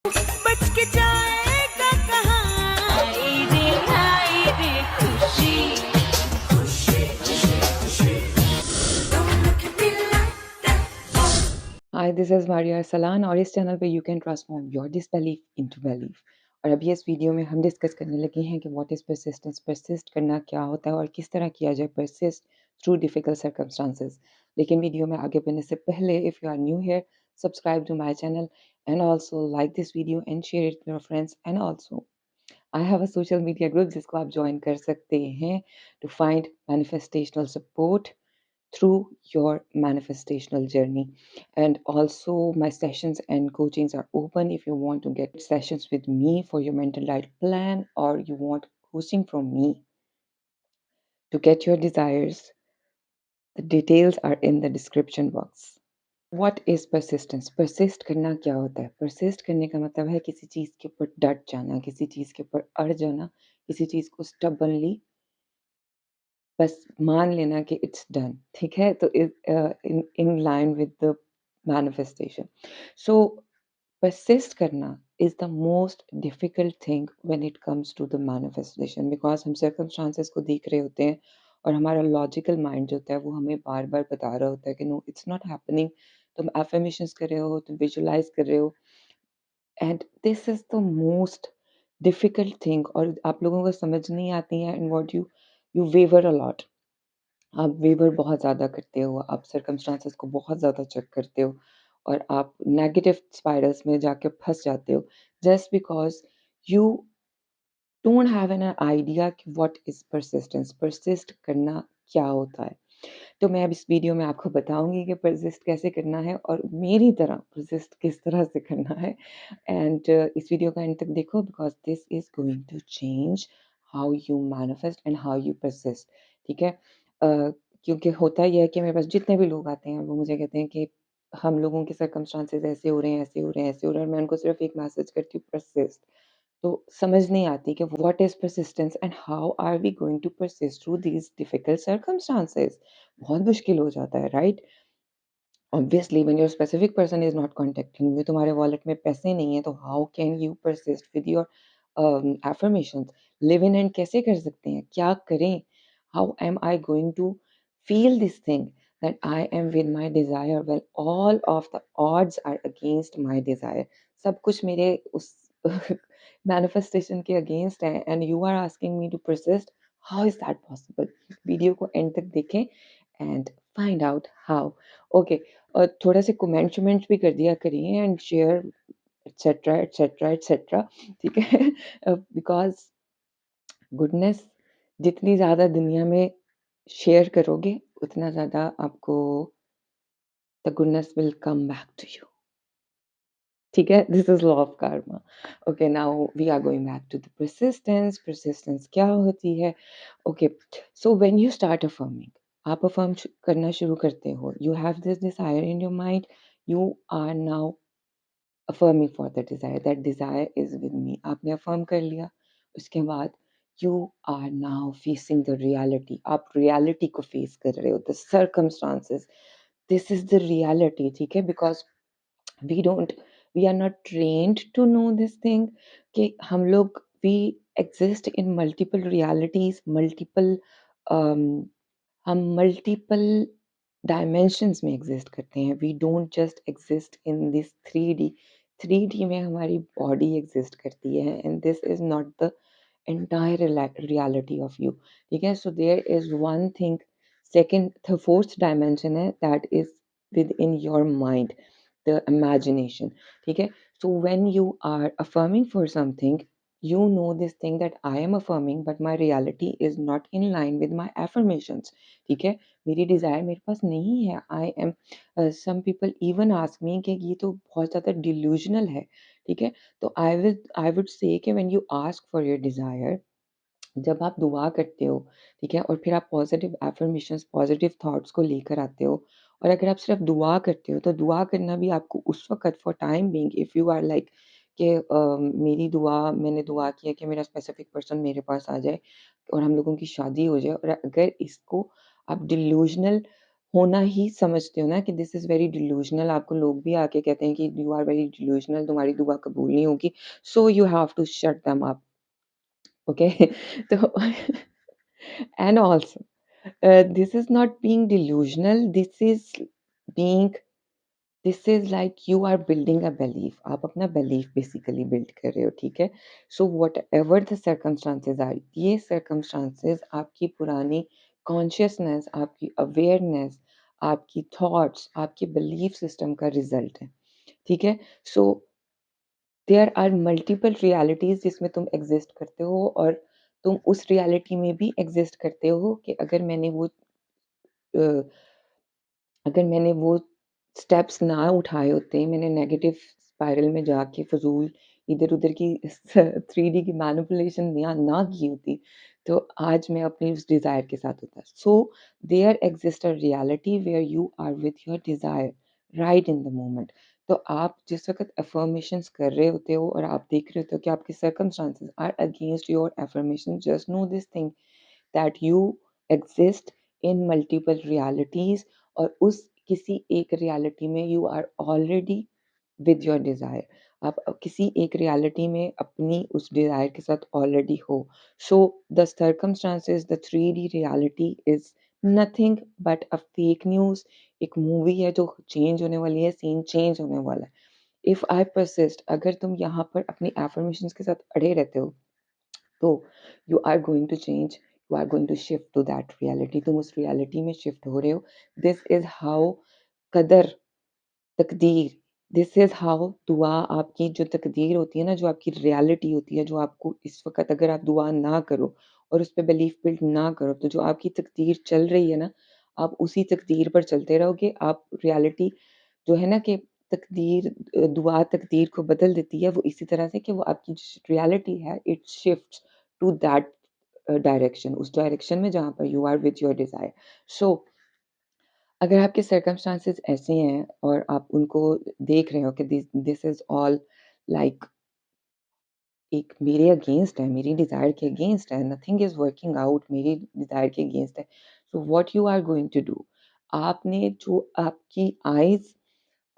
बच के जाएगा कहाँ। आई रे खुशी, don't look at me like that. Hi, this is Maria Arsalan और इस चैनल पे you can transform your disbelief into belief. और अभी इस वीडियो में हम डिस्कस करने लगे हैं कि व्हाट इज़ परसिस्टेंस, परसिस्ट करना क्या होता है और किस तरह किया जाए परसिस्ट थ्रू डिफिकल्ट सर्कमस्टांसेस। लेकिन वीडियो में आगे बढ़ने से पहले if you are new here, subscribe to my channel and also like this video and share it with your friends and also I have a social media group जिसको आप join कर सकते हैं to find manifestational support through your manifestational journey. And also my sessions and coachings are open if you want to get sessions with me for your mental diet plan, or you want coaching from me to get your desires. The details are in the description box. What is persistence? persist करना क्या होता है? persist करने का मतलब है किसी चीज़ के ऊपर डट जाना, किसी चीज़ के ऊपर अड़ जाना, किसी चीज़ को stubbornly बस मान लेना कि इट्स डन, ठीक है? तो in line with the manifestation. So persist करना is the most difficult thing when it comes to the manifestation, because हम सर्कमस्टांसेस को देख रहे होते हैं और हमारा लॉजिकल माइंड जो होता है वो हमें बार-बार बता रहा होता है कि नो इट्स नॉट हैपनिंग। तुम अफ़र्मेशंस कर रहे हो, तुम विजुअलाइज़ कर रहे हो, and this is the most difficult thing और आप लोगों को समझ नहीं आती है and what you you waver a lot. आप वेवर बहुत ज़्यादा करते हो, आप सर्कमस्टांसेस को बहुत ज़्यादा चेक करते हो और आप नेगेटिव स्पाइरल्स में जाके फँस जाते हो just because you don't have an idea कि व्हाट इज़ परसिस्टेंस, परसिस्ट करना क्या होता है। तो मैं अब इस वीडियो में आपको बताऊँगी कि परसिस्ट कैसे करना है और मेरी तरह परसिस्ट किस तरह से करना है। एंड इस वीडियो का एंड तक देखो because this is going to change how you manifest and how you persist, ठीक है? क्योंकि होता ये है कि मेरे पास जितने भी लोग आते हैं वो मुझे कहते हैं कि हम लोगों के सर्कमस्टांसेस ऐसे हो रहे हैं, ऐसे हो रहे हैं, ऐसे हो रहे हैं और मैं उनको सिर्फ़ एक मैसेज करती हूँ परसिस्ट। तो समझ नहीं आती कि what is persistence and how are we going to persist through these difficult circumstances. बहुत मुश्किल हो जाता है, right? Obviously when your specific person is not contacting you, तुम्हारे वॉलेट में पैसे नहीं है, तो how can you persist with your affirmations? Live in and कैसे कर सकते हैं? क्या करें? How am I going to feel this thing that I am with my desire when all of the odds are against my desire? सब कुछ मेरे उस मैनिफेस्टेशन के अगेंस्ट है and you are asking me to persist. How is that possible? Video को end तक देखें and find out how. Okay, थोड़ा से कमेंट-शमेंट भी कर दिया करिए and share et cetera, et cetera, et cetera, ठीक है? बिकॉज़ गुडनेस जितनी ज़्यादा दुनिया में शेयर करोगे, उतना ज़्यादा आपको the goodness will come back to you, ठीक है? This is law of karma. Okay, now we are going back to the persistence. Persistence क्या होती है? Okay, so when you start affirming, आप अफर्म करना शुरू करते हो, you have this desire in your mind, you are now affirming for the desire, that desire is with me, आपने affirm कर लिया। उसके बाद you are now facing the reality, आप reality को face कर रहे हो, the circumstances, this is the reality, ठीक है? Because we don't, we are not trained to know this thing कि हम लोग we exist in multiple realities, multiple um, हम मल्टीपल डायमेंशंस में एग्जिस्ट करते हैं। We don't just exist in this 3D। 3D में हमारी बॉडी एग्जिस्ट करती है and this is not the entire reality of you, ठीक है? So there is one thing, second the fourth dimension है that is within your mind, the imagination, ठीक है? So when you are affirming for something, you know this thing that I am affirming but my reality is not in line with my affirmations, ठीक है? मेरी desire मेरे पास नहीं है। I am some people even ask me कि ये तो बहुत ज़्यादा डिल्यूजनल है, ठीक है? तो आई वुड से कि when you ask for your desire, जब आप दुआ करते हो, ठीक है? और फिर आप पॉजिटिव अफ़र्मेशंस, पॉजिटिव थॉट्स को लेकर आते हो और अगर आप सिर्फ दुआ करते हो, तो दुआ करना भी आपको उस वक़्त for time being if you are like कि मेरी दुआ, मैंने दुआ की है कि मेरा स्पेसिफिक पर्सन मेरे पास आ जाए और हम लोगों की शादी हो जाए, और अगर इसको आप डिल्यूज़नल होना ही समझते हो ना कि दिस इज़ वेरी डिल्यूज़नल, आपको लोग भी आके कहते हैं कि यू आर वेरी डिल्यूज़नल, तुम्हारी दुआ कबूल नहीं होगी, so you have to shut them up, okay? तो and also this is not being delusional, being this is like you are building a belief, आप अपना belief basically build कर रहे हो, ठीक है? So whatever the circumstances are, ये circumstances आपकी पुरानी consciousness, आपकी awareness, आपकी thoughts, आपकी belief system का result है, ठीक है? So there are multiple realities जिसमें तुम exist करते हो और तुम उस reality में भी exist करते हो कि अ, अगर मैंने वो स्टेप्स ना उठाए होते, मैंने नेगेटिव स्पाइरल में जाके फ़िज़ूल इधर-उधर की 3D की मैनिपुलेशन ना की होती, तो आज मैं अपनी उस डिज़ायर के साथ होता। So there exist a reality where you are with your desire right in the moment. तो आप जिस वक़्त अफ़र्मेशंस कर रहे होते हो और आप देख रहे होते हो कि आपके circumstances are against your affirmation, just know this thing that you exist in multiple realities और उस किसी एक रियलिटी में you are already with your desire. आप किसी एक रियलिटी में अपनी उस डिज़ायर के साथ ऑलरेडी हो। So the circumstances, the 3D reality is nothing but a fake news. एक मूवी है जो चेंज होने वाली है, सीन चेंज होने वाला है। इफ आई परसिस्ट, अगर तुम यहाँ पर अपनी एफर्मेशंस के साथ अड़े रहते हो, तो you are going to change, you are going to shift to that reality. तुम उस रियलिटी में शिफ्ट हो रहे हो। दिस इज हाउ कदर, तकदीर, दिस इज हाउ दुआ, आपकी जो तकदीर होती है ना, जो आपकी रियलिटी होती है, जो आपको इस वक्त अगर आप दुआ ना करो और उस पर बिलीफ बिल्ड ना करो, तो जो आपकी तकदीर चल रही है ना, आप उसी तकदीर पर चलते रहोगे। आप रियलिटी जो है ना कि तकदीर, दुआ तकदीर को बदल देती है, वो इसी तरह से कि वो आपकी रियलिटी है, it shifts to that direction, उस डायरेक्शन में जहाँ पर you are with your desire. So अगर आपके सर्कमस्टांसेस ऐसे हैं और आप उनको देख रहे हो कि this this is all like एक मेरे अगेंस्ट है, मेरी डिज़ायर के अगेंस्ट है, नथिंग इज़ वर्किंग आउट, मेरी डिज़ायर के अगेंस्ट है। So what you are going to do, आपने जो आपकी आइज़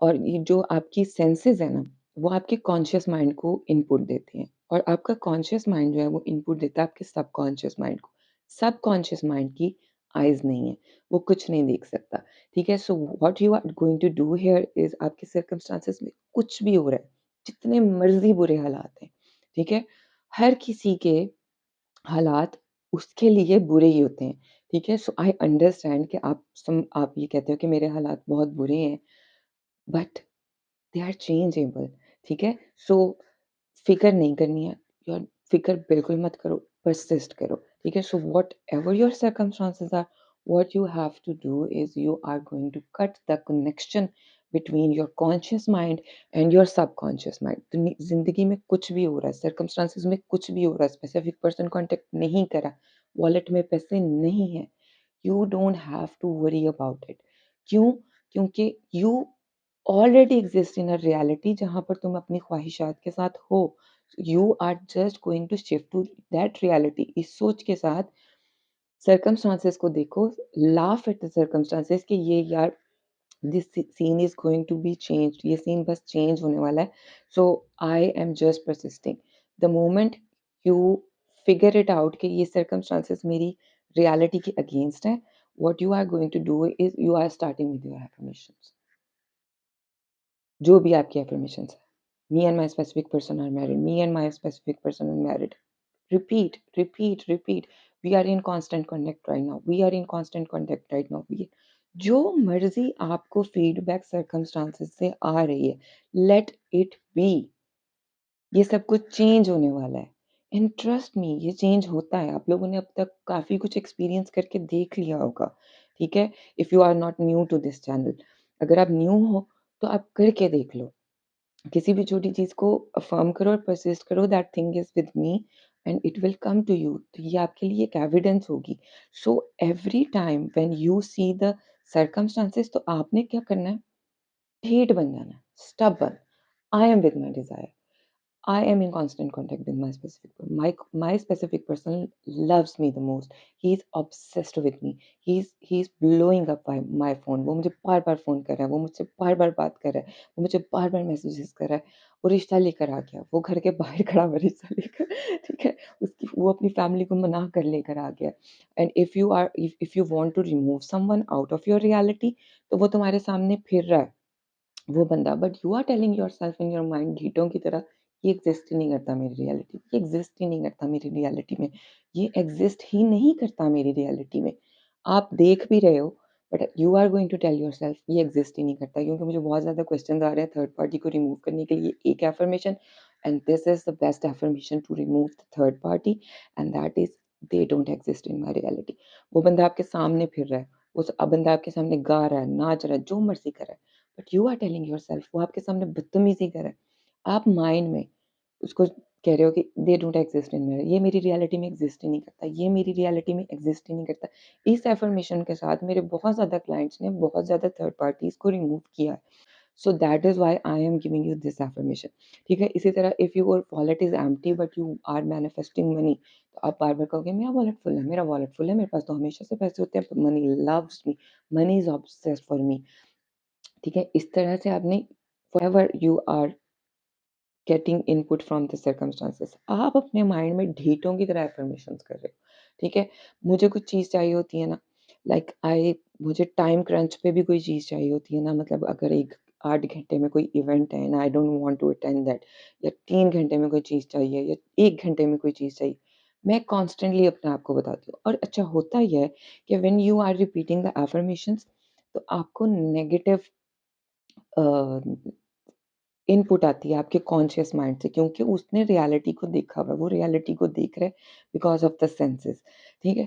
और ये जो आपकी सेंसेस है ना, वो आपके कॉन्शियस माइंड को इनपुट देते हैं और आपका कॉन्शियस माइंड जो है वो इनपुट देता है आपके सबकॉन्शियस माइंड को। सबकॉन्शियस माइंड की आइज़ नहीं है, वो कुछ नहीं देख सकता, ठीक है? So what you are going to do here is, आपके सर्कमस्टेंसेस में कुछ भी हो रहा है, जितने मर्ज़ी बुरे हालात हैं, ठीक है? हर किसी के हालात उसके लिए बुरे ही होते हैं, ठीक है? सो आई अंडरस्टैंड कि आप ये कहते हो कि मेरे हालात बहुत बुरे हैं, बट दे आर चेंजेबल, ठीक है? सो फ़िक्र नहीं करनी है, योर फ़िक्र बिल्कुल मत करो, परसिस्ट करो, ठीक है? So whatever your circumstances are, what you have to do is you are going to cut the connection between your conscious mind and your subconscious mind. ज़िंदगी में कुछ भी हो रहा है, सर्कमस्टेंसेस में कुछ भी हो रहा है, स्पेसिफिक पर्सन कॉन्टैक्ट नहीं करा, वॉलेट में पैसे नहीं हैं, you don't have to worry about it। क्यों? क्योंकि you already exist in a reality जहाँ पर तुम अपनी ख्वाहिशात के साथ हो। You are just going to shift to that reality। इस सोच के साथ circumstances को देखो, laugh at the circumstances कि ये यार this scene is going to be changed, ये scene बस change होने वाला है। So I am just persisting। The moment you figure it out कि ये circumstances मेरी reality के against है, what you are going to do is you are starting with your affirmations। जो भी आपकी affirmations है। Me and my specific person are married। Me and my specific person are married। Repeat, repeat, repeat। We are in constant contact right now। We are in constant contact right now। जो मर्ज़ी आपको feedback circumstances से आ रही है, let it be. ये सब कुछ change होने वाला है। एंड ट्रस्ट मी, ये चेंज होता है। आप लोगों ने अब तक काफ़ी कुछ एक्सपीरियंस करके देख लिया होगा, ठीक है? If you are not new to this channel, अगर आप न्यू हो, तो आप करके देख लो। किसी भी छोटी चीज़ को अफ़र्म करो और परसिस्ट करो, that thing is with me and it will come to you. तो ये आपके लिए एक एविडेंस होगी। So every time when you see the circumstances, तो आपने क्या करना है? ढीठ बन जाना है, stubborn. I am with my desire. I am in constant contact with my specific my specific person loves me the most. He's obsessed with me. He's blowing up my phone. वो मुझे बार-बार फ़ोन कर रहा है, वो मुझसे बार-बार बात कर रहा है, वो मुझे बार-बार मैसेजेस कर रहा है। वो रिश्ता लेकर आ गया, वो घर के बाहर खड़ा हुआ रिश्ता लेकर ठीक है? उसकी वो अपनी फैमिली को मना कर लेकर आ गया। And if you want to remove someone out of your reality तो वो तुम्हारे सामने फिर रहा है। वो बंदा but you are telling yourself in your mind ढीठों की तरह ये एग्जिस्ट ही नहीं करता मेरी रियलिटी ये एग्जिस्ट ही नहीं करता मेरी रियलिटी में ये एग्जिस्ट ही नहीं करता मेरी रियलिटी में आप देख भी रहे हो but you are going to tell yourself ये एग्जिस्ट ही नहीं करता क्योंकि मुझे बहुत ज़्यादा क्वेश्चन आ रहे हैं थर्ड पार्टी को रिमूव करने के लिए एक affirmation and this is the best affirmation to remove the third party and that is they don't exist in my reality वो बंदा आपके सामने फिर रहा है वो बंदा आपके सामने गा रहा है नाच रहा है जो मर्जी कर रहा है but you are telling yourself वो आपके सामने बदतमीजी कर रहा है। आप माइंड में उसको कह रहे हो कि दे डोंट एग्जिस्ट इन मेरे ये मेरी रियलिटी में एग्जिस्ट ही नहीं करता, ये मेरी रियलिटी में एग्जिस्ट ही नहीं करता। इस अफ़र्मेशन के साथ मेरे बहुत ज़्यादा क्लाइंट्स ने बहुत ज़्यादा थर्ड पार्टीज़ को रिमूव किया है। So that is why I am giving you this affirmation. ठीक है? इसी तरह if your wallet is empty but you are manifesting money तो आप बार-बार कहोगे मेरा वॉलेट फुल है, मेरा वॉलेट फुल है, मेरे पास तो हमेशा से पैसे होते हैं, money loves me, money is obsessed for me. ठीक है? इस तरह से आपने whatever you are getting input from the circumstances आप अपने माइंड में ढीठों की तरह अफर्मेशंस कर रहे हो ठीक है मुझे कुछ चीज़ चाहिए होती है ना लाइक आई मुझे टाइम क्रंच पे भी कोई चीज़ चाहिए होती है ना मतलब अगर एक 8 घंटे में कोई इवेंट है ना I don't want to attend that या 3 घंटे में कोई चीज़ चाहिए या 1 घंटे में कोई चीज़ चाहिए मैं कॉन्स्टेंटली अपने आप को बताती हूँ और अच्छा होता यह है कि when you are repeating the affirmations तो आपको नेगेटिव इनपुट आती है आपके कॉन्शियस माइंड से क्योंकि उसने रियलिटी को देखा हुआ है, वो रियलिटी को देख रहा है बिकॉज़ ऑफ द सेंसेस, ठीक है?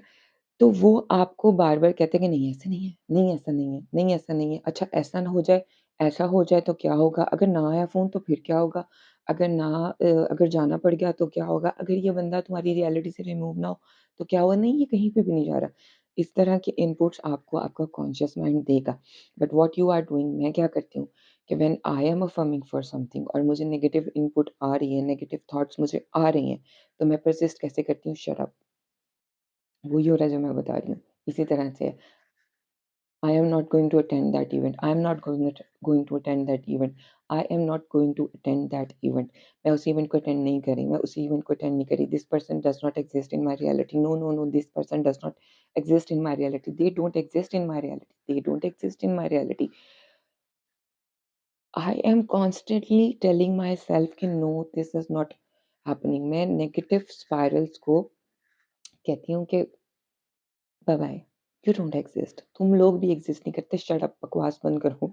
तो वो आपको बार-बार कहते हैं कि नहीं ऐसे नहीं है, नहीं ऐसा नहीं है, नहीं ऐसा नहीं है, अच्छा ऐसा ना हो जाए, ऐसा हो जाए तो क्या होगा? अगर ना आया फ़ोन तो फिर क्या होगा? अगर जाना पड़ गया तो क्या होगा? अगर ये बंदा तुम्हारी रियलिटी से रिमूव ना हो तो क्या हुआ? नहीं ये कहीं पे भी नहीं जा रहा। इस तरह के इनपुट्स आपको आपका कॉन्शियस माइंड देगा। But what you are doing मैं क्या करती हूँ कि when I am affirming for something और मुझे नेगेटिव इनपुट आ रही है, नेगेटिव थॉट्स मुझे आ रही हैं, तो मैं परसिस्ट कैसे करती हूँ? Shut up. वही हो रहा है जो मैं बता रही हूँ। इसी तरह से I am not going to attend that event. I am not going to attend that event. I am not going to attend that event. मैं उस इवेंट को अटेंड नहीं करी, मैं उस इवेंट को अटेंड नहीं करी। This person does not exist in my reality. No, no, no, this person does not exist in my reality. They don't exist in my reality. They don't exist in my reality. I am constantly telling myself कि no, this is not happening. मैं negative spirals को कहती हूँ कि bye bye you don't exist तुम लोग भी exist नहीं करते शट अप बकवास बंद करो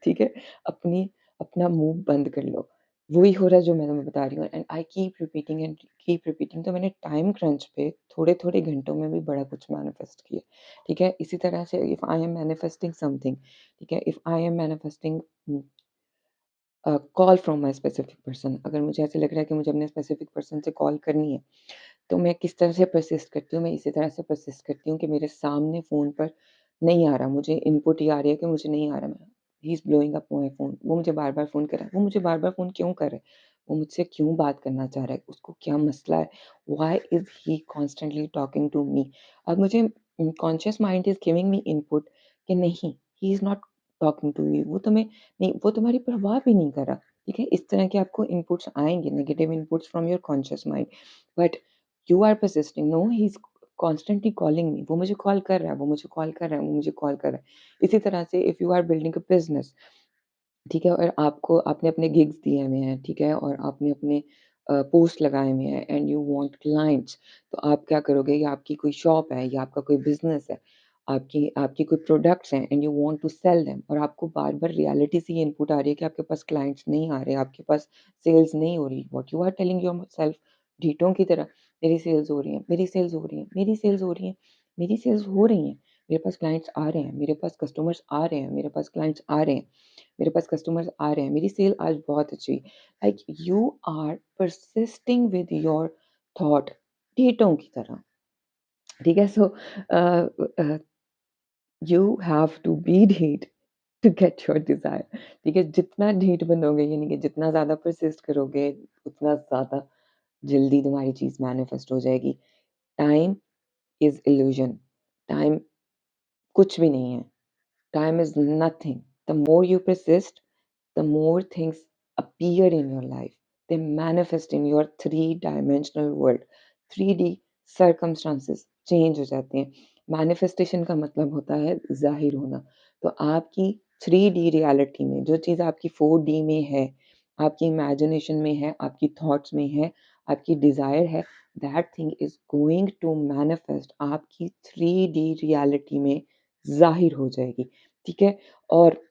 ठीक है अपनी अपना मुंह बंद कर लो वही हो रहा है जो मैं तुम्हें बता रही हूँ एंड कीप रिपीटिंग तो मैंने टाइम क्रंच पे थोड़े थोड़े घंटों में भी बड़ा कुछ मैनिफेस्ट किया ठीक है इसी तरह से if I am manifesting something ठीक है if I am manifesting call from my specific person अगर मुझे ऐसे लग रहा है कि मुझे अपने स्पेसिफिक पर्सन से कॉल करनी है तो मैं किस तरह से परसिस्ट करती हूँ, मैं इसी तरह से परसिस्ट करती हूँ कि मेरे सामने फ़ोन पर नहीं आ रहा, मुझे इनपुट ये आ रही है कि मुझे नहीं आ रहा मैं he is blowing up my phone वो मुझे बार-बार फ़ोन कर रहा है, वो मुझे बार-बार फ़ोन क्यों कर रहा है? वो मुझसे क्यों बात करना चाह रहा है? उसको क्या मसला है? Why is he constantly talking to me? अब मुझे conscious mind is giving me input कि नहीं, he is not talking to you वो तुम्हें नहीं वो तुम्हारी परवाह भी नहीं कर रहा, ठीक है? इस तरह के आपको इनपुट्स आएँगे, negative inputs from your conscious mind but you are persisting no he is constantly calling me वो मुझे कॉल कर रहा है, वो मुझे कॉल कर रहा है, वो मुझे कॉल कर रहा है। इसी तरह से if you are building a business ठीक है? और आपको आपने अपने गिग्स दिए हुए हैं, ठीक है? और आपने अपने पोस्ट लगाए हुए हैं एंड यू वांट क्लाइंट्स तो आप क्या करोगे या आपकी कोई शॉप है या आपका कोई बिज़नेस है, आपकी आपकी कोई प्रोडक्ट्स हैं and you want to sell them और आपको बार-बार रियलिटी से ये इनपुट आ रही है कि आपके पास क्लाइंट्स नहीं आ रहे, आपके पास सेल्स नहीं हो रही। What you are telling yourself ढीठों की तरह, मेरी सेल्स हो रही हैं, मेरी सेल्स हो रही हैं, मेरी सेल्स हो रही हैं, मेरी सेल्स हो रही हैं। मेरे पास क्लाइंट्स आ रहे हैं, मेरे पास कस्टमर्स आ रहे हैं, मेरे पास क्लाइंट्स आ रहे हैं। मेरे पास कस्टमर्स आ रहे हैं, मेरी सेल आज बहुत अच्छी हुई। Like you are persisting with your thought ढीठों की तरह, ठीक है? So you have to be ढीठ टू गेट योर डिज़ायर। ठीक है? जितना ढीठ बनोगे यानी कि जितना ज़्यादा परसिस्ट करोगे, उतना ज़्यादा जल्दी तुम्हारी चीज़ मैनिफेस्ट हो जाएगी। Time is illusion. टाइम कुछ भी नहीं है। Time is nothing. The more you persist, the more things appear in your life. They manifest in your three-dimensional world. 3D circumstances change हो जाते हैं। Manifestation का मतलब होता है ज़ाहिर होना। तो आपकी 3D रियलिटी में जो चीज़ आपकी 4D में है, आपकी इमेजिनेशन में है, आपकी थॉट्स में है, आपकी डिज़ायर है, that thing is going to manifest आपकी 3D रियलिटी में ज़ाहिर हो जाएगी। ठीक है? और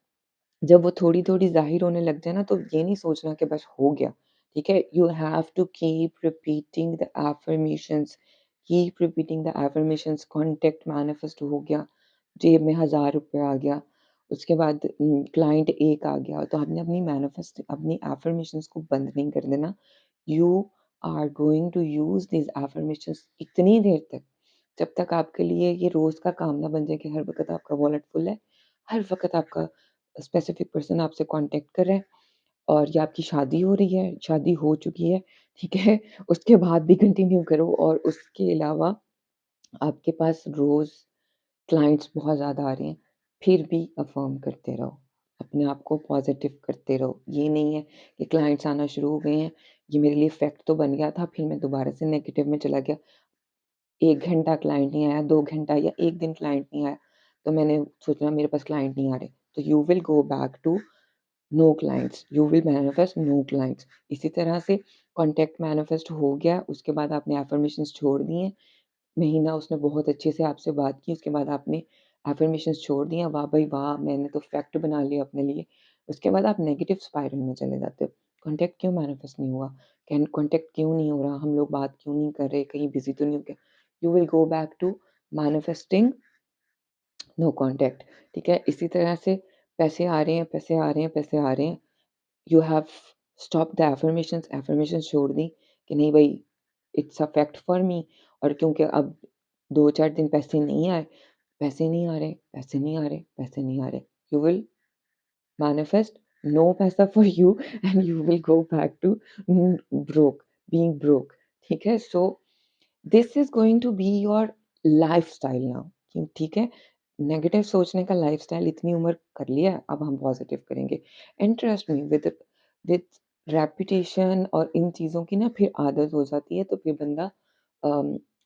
जब वो थोड़ी-थोड़ी ज़ाहिर होने लग जाए ना, तो ये नहीं सोचना कि बस हो गया, ठीक है? You have to keep repeating the affirmations, contact manifest हो गया, जेब में ₹1000 आ गया, उसके बाद क्लाइंट 1 आ गया, तो आपने अपनी एफर्मेशंस को बंद नहीं कर देना। You are going to use these affirmations इतनी देर तक, जब तक आपके लिए ये रोज़ का काम ना बन जाए कि हर वक़्त आपका वॉलेट फुल है, हर वक़्त आपका स्पेसिफिक पर्सन आपसे कॉन्टैक्ट कर रहा है और या आपकी शादी हो रही है, शादी हो चुकी है, ठीक है? उसके बाद भी कंटिन्यू करो और उसके अलावा आपके पास रोज़ क्लाइंट्स बहुत ज़्यादा आ रहे हैं, फिर भी अफ़र्म करते रहो। अपने आप को पॉज़िटिव करते रहो। ये नहीं है कि क्लाइंट्स आना शुरू हो गए हैं, ये मेरे लिए फैक्ट तो बन गया था, फिर मैं दोबारा से नेगेटिव में चला गया। 1 घंटा क्लाइंट नहीं आया, 2 घंटा या 1 दिन क्लाइंट नहीं आया, तो मैंने सोचा मेरे पास क्लाइंट नहीं आ रहे। तो you will go back to no clients, you will manifest no clients. इसी तरह से कॉन्टैक्ट मैनिफेस्ट हो गया, उसके बाद आपने अफ़र्मेशंस छोड़ दी हैं, महीना उसने बहुत अच्छे से आपसे बात की, उसके बाद आपने अफ़र्मेशंस छोड़ दी हैं, वाह भई वाह! मैंने तो फैक्ट बना लिया अपने लिए। उसके बाद आप नेगेटिव स्पाइरल में चले जाते हो। कॉन्टैक्ट क्यों मैनिफेस्ट नहीं हुआ? कैन कॉन्टैक्ट क्यों नहीं हो रहा? हम लोग बात क्यों नहीं कर रहे? कहीं बिज़ी तो नहीं हो क्या? You will go back to manifesting no contact, ठीक है? इसी तरह से पैसे आ रहे हैं, पैसे आ रहे हैं, पैसे आ रहे हैं, you have stop the affirmations छोड़ दी कि नहीं भई it's a fact for me, और क्योंकि अब 2-4 दिन पैसे नहीं आए, पैसे नहीं आ रहे, पैसे नहीं आ रहे, पैसे नहीं आ रहे। You will manifest no paisa for you and you will go back to broke, being broke, ठीक है? So this is going to be your lifestyle now, क्यों ठीक है? नेगेटिव सोचने का लाइफ़स्टाइल इतनी उम्र कर लिया है, अब हम पॉज़िटिव करेंगे। And trust me with reputation और इन चीज़ों की ना फिर आदत हो जाती है, तो फिर बंदा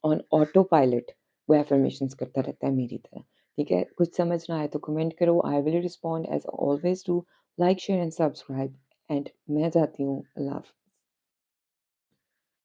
ऑन ऑटो पायलट वो अफ़र्मेशंस करता रहता है मेरी तरह, ठीक है? कुछ समझ ना आए तो कमेंट करो, I will respond as always do. Like, share and subscribe and मैं जाती हूँ। अल्लाह हाफ़िज़।